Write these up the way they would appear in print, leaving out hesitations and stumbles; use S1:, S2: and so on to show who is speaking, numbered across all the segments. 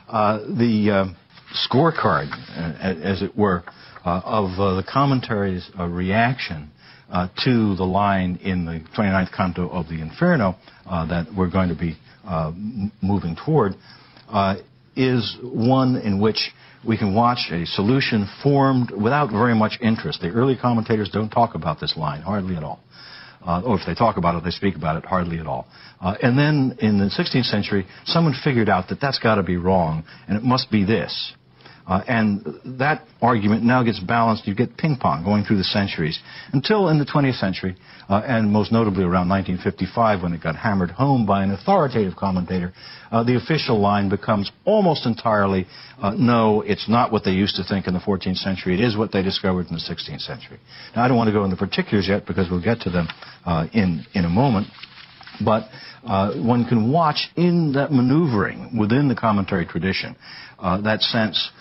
S1: the scorecard, as it were, of the commentary's reaction to the line in the 29th canto of the Inferno that we're going to be moving toward, is one in which we can watch a solution formed without very much interest. The early commentators don't talk about this line, hardly at all. Or if they talk about it, they speak about it hardly at all. And then in the 16th century, someone figured out that that's got to be wrong, and it must be this. And that argument now gets balanced. You get ping-pong going through the centuries until in the 20th century, and most notably around 1955 when it got hammered home by an authoritative commentator, the official line becomes almost entirely, no, it's not what they used to think in the 14th century. It is what they discovered in the 16th century. Now, I don't want to go into particulars yet because we'll get to them in a moment. But one can watch in that maneuvering within the commentary tradition that sense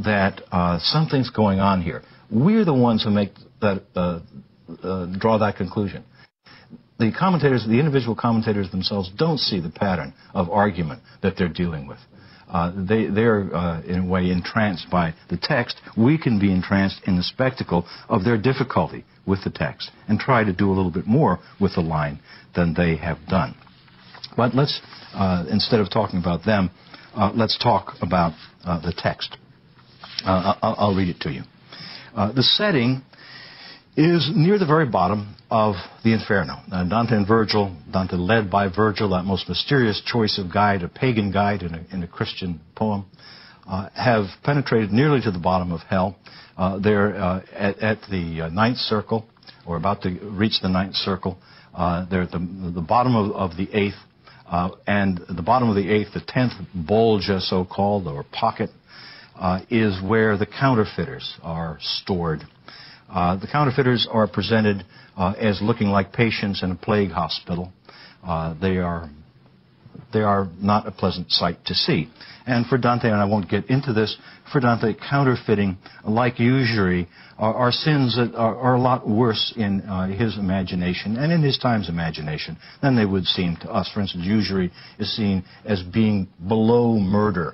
S1: that something's going on here. We're the ones who make that, draw that conclusion. The commentators, the individual commentators themselves, don't see the pattern of argument that they're dealing with. They're in a way entranced by the text. We can be entranced in the spectacle of their difficulty with the text and try to do a little bit more with the line than they have done. But let's, instead of talking about them, let's talk about the text. I'll read it to you. The setting is near the very bottom of the Inferno. Dante and Virgil, Dante led by Virgil, that most mysterious choice of guide, a pagan guide in a Christian poem, have penetrated nearly to the bottom of hell. They're at the ninth circle, or about to reach the ninth circle. They're at the bottom of the eighth, and the bottom of the eighth, the 10th bolgia, so-called, or pocket, is where the counterfeiters are stored. The counterfeiters are presented as looking like patients in a plague hospital. They are not a pleasant sight to see. And for Dante, and I won't get into this, for Dante, counterfeiting, like usury, are sins that are a lot worse in his imagination and in his time's imagination than they would seem to us. For instance, usury is seen as being below murder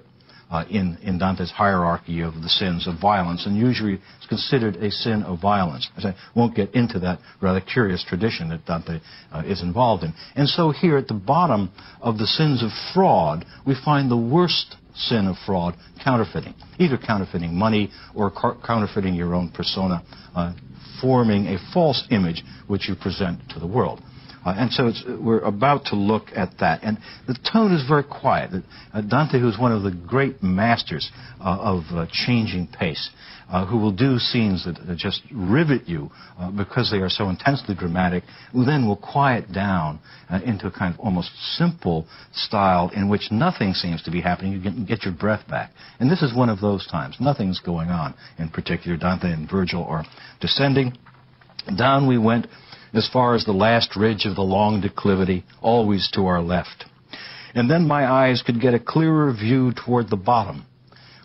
S1: in Dante's hierarchy of the sins of violence, and usury is considered a sin of violence. As I won't get into that rather curious tradition that Dante is involved in. And so here at the bottom of the sins of fraud, we find the worst sin of fraud, counterfeiting. Either counterfeiting money or counterfeiting your own persona, forming a false image which you present to the world. And so we're about to look at that. And the tone is very quiet. Dante, who's one of the great masters of changing pace, who will do scenes that just rivet you because they are so intensely dramatic, who then will quiet down into a kind of almost simple style in which nothing seems to be happening. You can get your breath back. And this is one of those times. Nothing's going on in particular. Dante and Virgil are descending. Down we went as far as the last ridge of the long declivity, always to our left. And then my eyes could get a clearer view toward the bottom,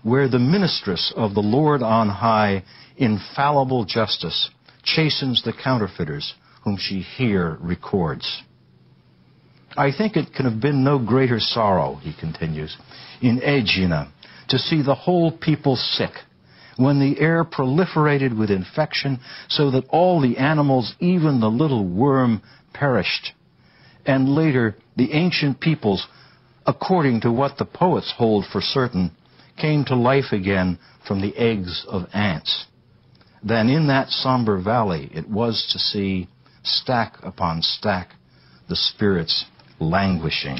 S1: where the ministress of the Lord on high, infallible justice, chastens the counterfeiters whom she here records. I think it can have been no greater sorrow, he continues, in Aegina, to see the whole people sick, when the air proliferated with infection, so that all the animals, even the little worm, perished. And later, the ancient peoples, according to what the poets hold for certain, came to life again from the eggs of ants. Then in that somber valley it was to see, stack upon stack, the spirits languishing.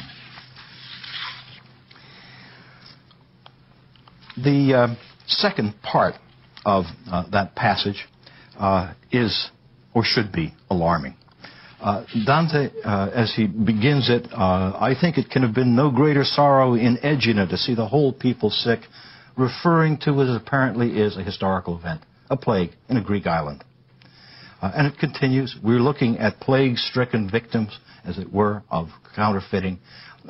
S1: The second part of that passage is, or should be, alarming. Dante, as he begins it, I think it can have been no greater sorrow in Aegina to see the whole people sick, referring to what apparently is a historical event, a plague in a Greek island. And it continues, we're looking at plague-stricken victims, as it were, of counterfeiting.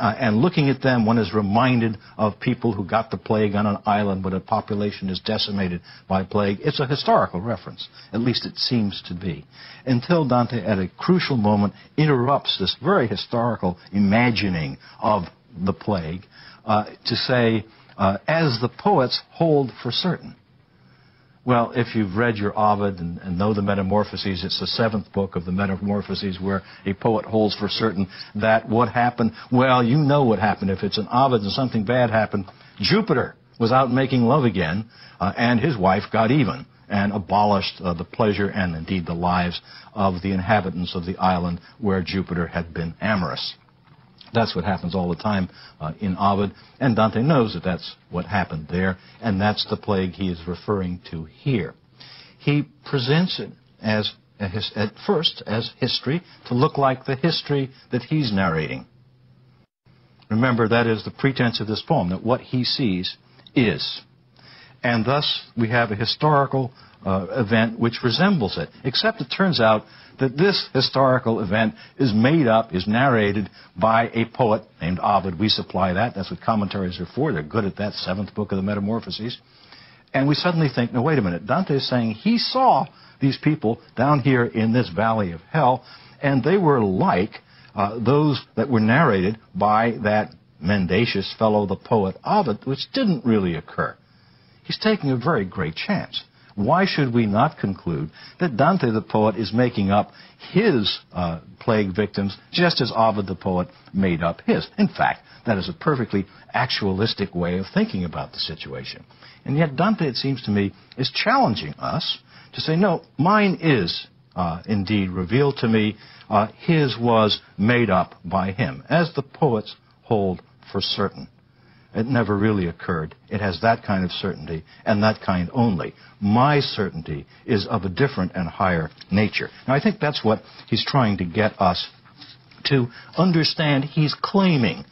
S1: And looking at them, one is reminded of people who got the plague on an island when a population is decimated by plague. It's a historical reference, at least it seems to be, until Dante, at a crucial moment, interrupts this very historical imagining of the plague to say, as the poets hold for certain. Well, if you've read your Ovid and know the Metamorphoses, it's the 7th book of the Metamorphoses where a poet holds for certain that what happened, well, you know what happened. If it's an Ovid and something bad happened, Jupiter was out making love again, and his wife got even and abolished the pleasure and indeed the lives of the inhabitants of the island where Jupiter had been amorous. That's what happens all the time in Ovid, and Dante knows that that's what happened there, and that's the plague he is referring to here. He presents it as at first as history to look like the history that he's narrating. Remember, that is the pretense of this poem, that what he sees is. And thus we have a historical event which resembles it, except it turns out that this historical event is made up, is narrated by a poet named Ovid. We supply that. That's what commentaries are for. They're good at that, 7th book of the Metamorphoses. And we suddenly think, no, wait a minute. Dante is saying he saw these people down here in this valley of hell, and they were like those that were narrated by that mendacious fellow, the poet Ovid, which didn't really occur. He's taking a very great chance. Why should we not conclude that Dante the poet is making up his plague victims just as Ovid the poet made up his? In fact, that is a perfectly actualistic way of thinking about the situation. And yet Dante, it seems to me, is challenging us to say, no, mine is indeed revealed to me. His was made up by him, as the poets hold for certain. It never really occurred. It has that kind of certainty, and that kind only. My certainty is of a different and higher nature. Now, I think that's what he's trying to get us to understand. He's claiming.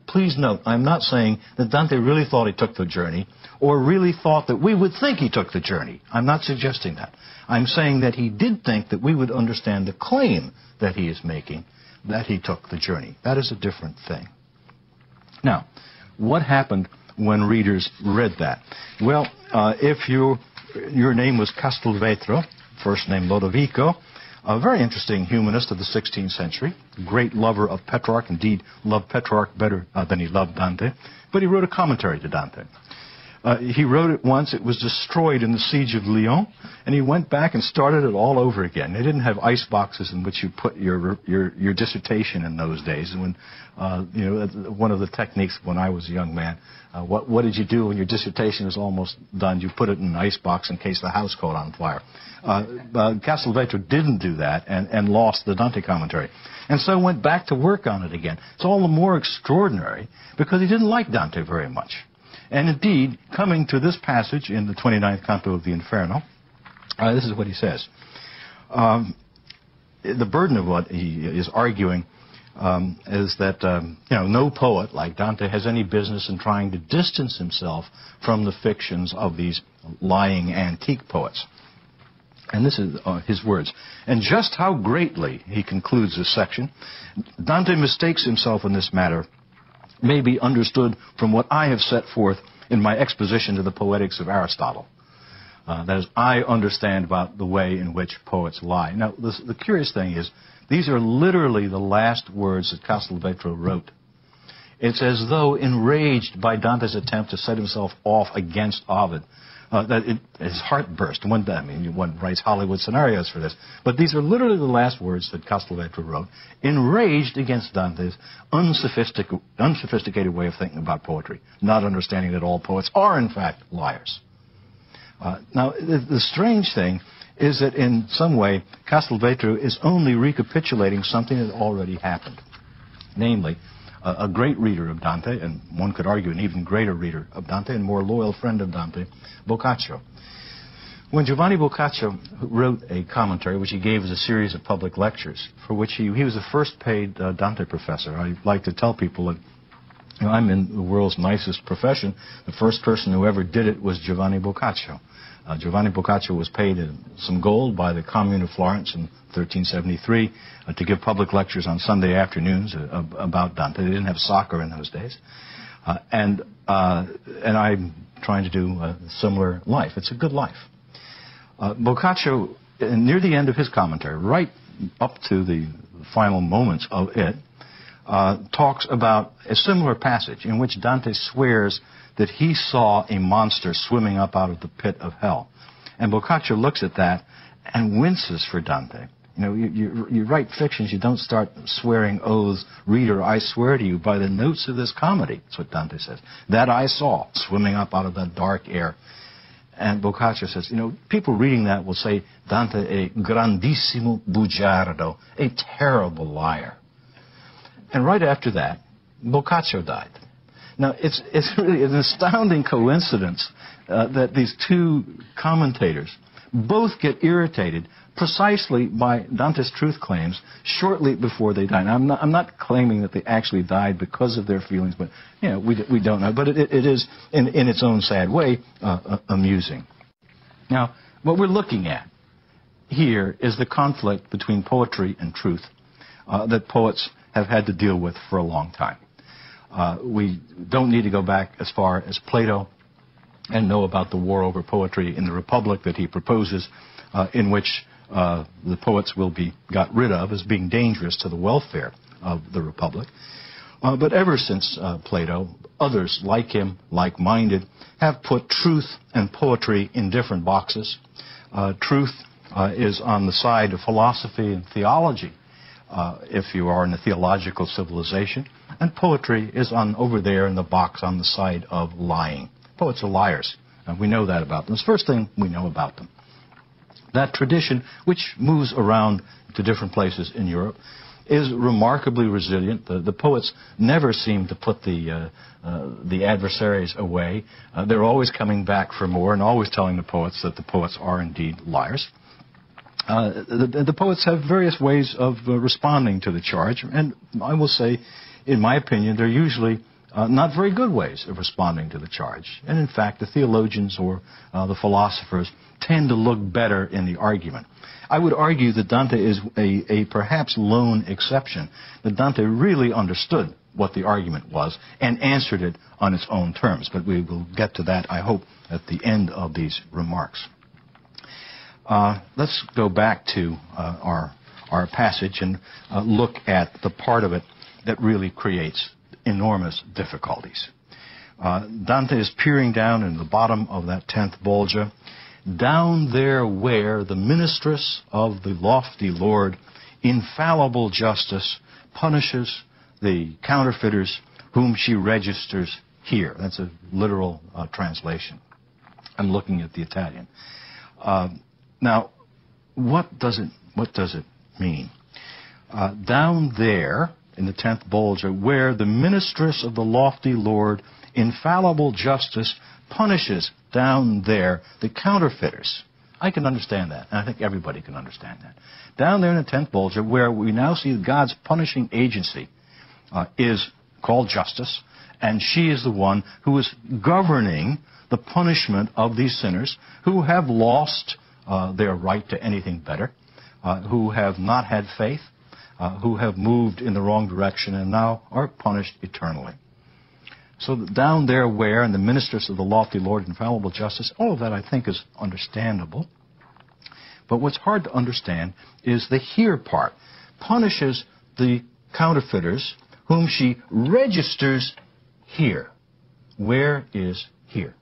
S1: Please note, I'm not saying that Dante really thought he took the journey, or really thought that we would think he took the journey. I'm not suggesting that. I'm saying that he did think that we would understand the claim that he is making, that he took the journey. That is a different thing. Now, what happened when readers read that? Well, if your name was Castelvetro, first name Lodovico, a very interesting humanist of the 16th century, great lover of Petrarch, indeed loved Petrarch better than he loved Dante, but he wrote a commentary to Dante. He wrote it once. It was destroyed in the siege of Lyon, and he went back and started it all over again. They didn't have ice boxes in which you put your dissertation in those days. And when one of the techniques when I was a young man, what did you do when your dissertation was almost done? You put it in an ice box in case the house caught on fire. Castelvetro didn't do that and lost the Dante commentary, and so went back to work on it again. It's all the more extraordinary because he didn't like Dante very much. And indeed, coming to this passage in the 29th canto of the Inferno, this is what he says. The burden of what he is arguing is that no poet like Dante has any business in trying to distance himself from the fictions of these lying antique poets. And this is his words. And just how greatly, he concludes this section, Dante mistakes himself in this matter may be understood from what I have set forth in my exposition to the Poetics of Aristotle. That is, I understand about the way in which poets lie. Now, the curious thing is, these are literally the last words that Castelvetro wrote. It's as though enraged by Dante's attempt to set himself off against Ovid, that his heart burst. One writes Hollywood scenarios for this. But these are literally the last words that Castelvetro wrote, enraged against Dante's unsophisticated way of thinking about poetry, not understanding that all poets are, in fact, liars. Now, the strange thing is that in some way, Castelvetro is only recapitulating something that already happened. Namely, a great reader of Dante, and one could argue an even greater reader of Dante and more loyal friend of Dante, Boccaccio. When Giovanni Boccaccio wrote a commentary, which he gave as a series of public lectures, for which he was the first paid Dante professor. I like to tell people that I'm in the world's nicest profession. The first person who ever did it was Giovanni Boccaccio. Giovanni Boccaccio was paid some gold by the Commune of Florence in 1373 to give public lectures on Sunday afternoons about Dante. They didn't have soccer in those days. And I'm trying to do a similar life. It's a good life. Boccaccio, near the end of his commentary, right up to the final moments of it, talks about a similar passage in which Dante swears that he saw a monster swimming up out of the pit of hell. And Boccaccio looks at that and winces for Dante. You know, you write fictions, you don't start swearing oaths, reader, I swear to you by the notes of this comedy. That's what Dante says. That I saw swimming up out of that dark air. And Boccaccio says, you know, people reading that will say, Dante, a grandissimo bugiardo, a terrible liar. And right after that, Boccaccio died. Now, it's really an astounding coincidence that these two commentators both get irritated precisely by Dante's truth claims shortly before they die. Now, I'm not claiming that they actually died because of their feelings, but you know, we don't know. But it is, in its own sad way, amusing. Now, what we're looking at here is the conflict between poetry and truth that poets have had to deal with for a long time. We don't need to go back as far as Plato and know about the war over poetry in the Republic that he proposes, in which the poets will be got rid of as being dangerous to the welfare of the Republic. But ever since Plato, others like him, like-minded, have put truth and poetry in different boxes. Truth is on the side of philosophy and theology, if you are in a theological civilization, and poetry is on over there in the box on the side of lying. Poets are liars, and we know that about them. It's the first thing we know about them. That tradition, which moves around to different places in Europe, is remarkably resilient. The poets never seem to put the adversaries away. They're always coming back for more and always telling the poets that the poets are indeed liars. The poets have various ways of responding to the charge, and I will say, in my opinion, they're usually not very good ways of responding to the charge. And in fact, the theologians or the philosophers tend to look better in the argument. I would argue that Dante is a perhaps lone exception, that Dante really understood what the argument was and answered it on its own terms. But we will get to that, I hope, at the end of these remarks. Let's go back to our passage and look at the part of it that really creates enormous difficulties. Dante is peering down in the bottom of that 10th Bolgia, down there where the ministress of the lofty Lord, infallible justice, punishes the counterfeiters whom she registers here. That's a literal translation. I'm looking at the Italian. Now, what does it mean? Down there in the 10th Bolgia, where the ministress of the lofty Lord, infallible justice, punishes down there the counterfeiters. I can understand that, and I think everybody can understand that. Down there in the 10th Bolgia, where we now see God's punishing agency is called justice, and she is the one who is governing the punishment of these sinners who have lost their right to anything better, who have not had faith, who have moved in the wrong direction and now are punished eternally. So down there where, and the ministers of the lofty Lord, infallible justice, all of that I think is understandable. But what's hard to understand is the here part. Punishes the counterfeiters whom she registers here. Where is here?